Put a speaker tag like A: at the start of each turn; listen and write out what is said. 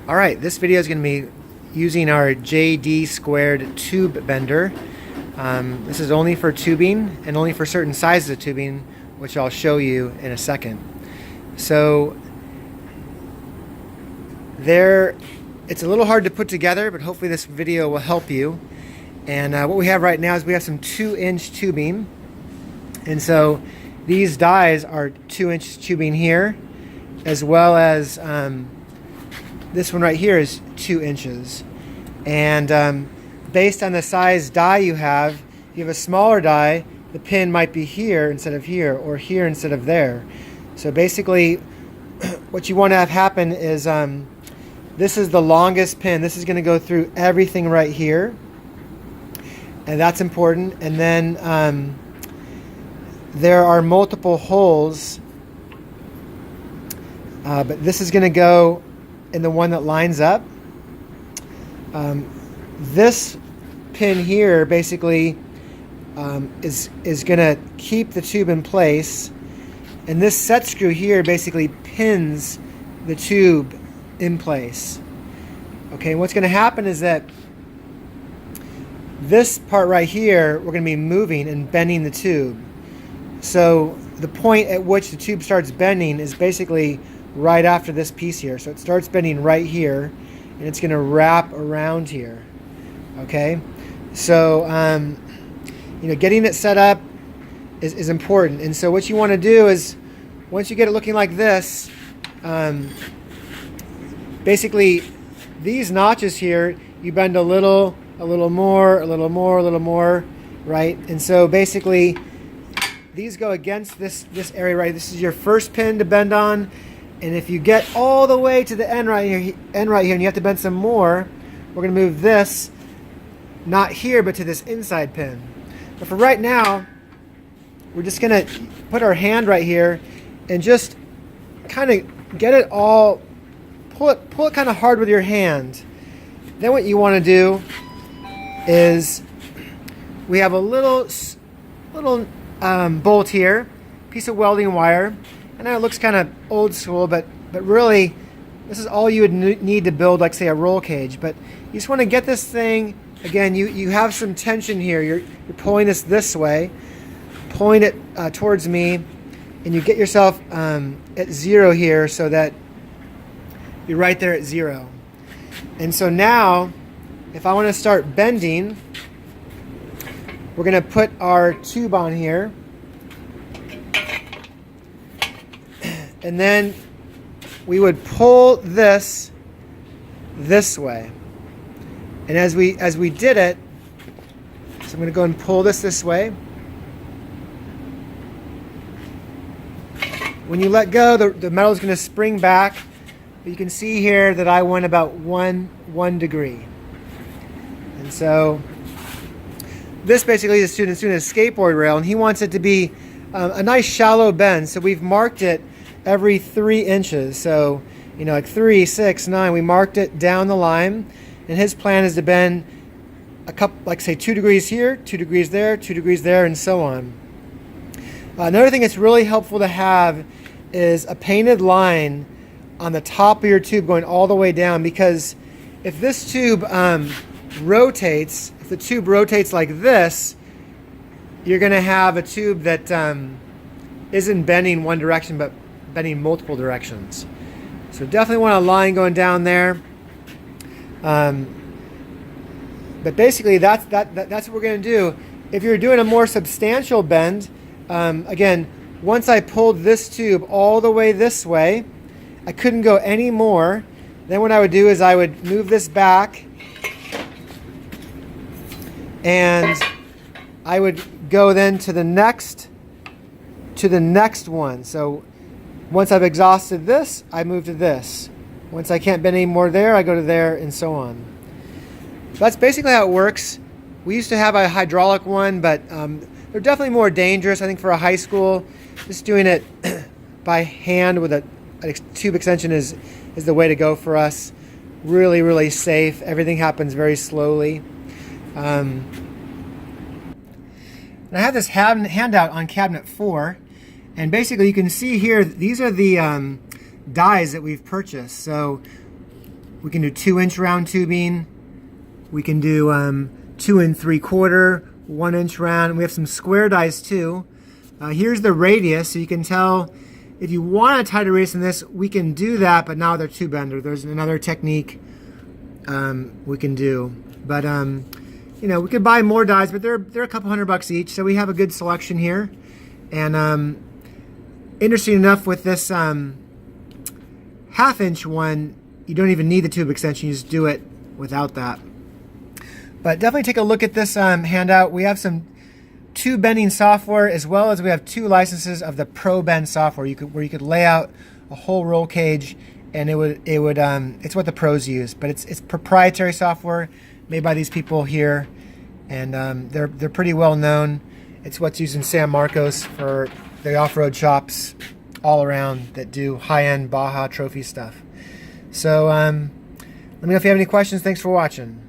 A: Alright, this video is going to be using our jd2 tube bender. This is only for tubing and only for certain sizes of tubing, which I'll show you in a second. So it's a little hard to put together, but hopefully this video will help you. And what we have right now is we have some 2-inch tubing. And so these dies are 2-inch tubing here, as well as this one right here is 2 inches. And based on the size die you have, if you have a smaller die, the pin might be here instead of here, or here instead of there. So basically, what you want to have happen is this is the longest pin. This is going to go through everything right here, and that's important. And then there are multiple holes, but this is going to go in the one that lines up. This pin here basically is going to keep the tube in place, and this set screw here basically pins the tube in place. Okay, and what's going to happen is that this part right here, we're going to be moving and bending the tube. So the point at which the tube starts bending is basically right after this piece here. So it starts bending right here, and it's going to wrap around here. Okay, so getting it set up is important. And so what you want to do is, once you get it looking like this, basically these notches here, you bend a little more, a little more, a little more, right? And so basically these go against this area right. This is your first pin to bend on. And if you get all the way to the end right here, and you have to bend some more, we're going to move this, not here, but to this inside pin. But for right now, we're just going to put our hand right here and just kind of get it all, pull it kind of hard with your hand. Then what you want to do is, we have a little bolt here, piece of welding wire. I know it looks kind of old school, but really, this is all you would need to build, like, say, a roll cage. But you just want to get this thing, again, you have some tension here. You're pulling this way, pulling it towards me, and you get yourself at 0 here so that you're right there at 0. And so now, if I want to start bending, we're going to put our tube on here. And then we would pull this way. And as we did it, so I'm going to go and pull this way. When you let go, the metal is going to spring back. But you can see here that I went about one degree. And so this basically is doing a skateboard rail, and he wants it to be a nice shallow bend. So we've marked it every 3 inches. So, like 3, 6, 9, we marked it down the line. And his plan is to bend a couple, like say 2 degrees here, 2 degrees there, 2 degrees there, and so on. Another thing that's really helpful to have is a painted line on the top of your tube going all the way down, because if this tube rotates, if the tube rotates like this, you're going to have a tube that isn't bending one direction but bending multiple directions. So definitely want a line going down there. But basically that's what we're going to do. If you're doing a more substantial bend, again, once I pulled this tube all the way this way, I couldn't go any more. Then what I would do is I would move this back, and I would go then to the next one. So once I've exhausted this, I move to this. Once I can't bend any more there, I go to there, and so on. So that's basically how it works. We used to have a hydraulic one, but they're definitely more dangerous, I think, for a high school. Just doing it by hand with a tube extension is the way to go for us. Really, really safe. Everything happens very slowly. And I have this handout on cabinet 4, and basically you can see here, these are the dies that we've purchased. So We can do 2-inch round tubing. We can do 2 3/4, 1-inch round. We have some square dies too. Here's the radius, so you can tell if you want a tighter radius than this, we can do that, but now they're tube bender. There's another technique we can do. But you know, we could buy more dies, but they're a couple $100 each, so we have a good selection here. And interesting enough, with this 1/2-inch one, you don't even need the tube extension. You just do it without that. But definitely take a look at this handout. We have some tube bending software, as well as we have 2 licenses of the Pro Bend software. Where you could lay out a whole roll cage, and it's what the pros use. But it's proprietary software made by these people here, and they're pretty well known. It's what's used in San Marcos for the off-road shops all around that do high-end Baja trophy stuff. So let me know if you have any questions. Thanks for watching.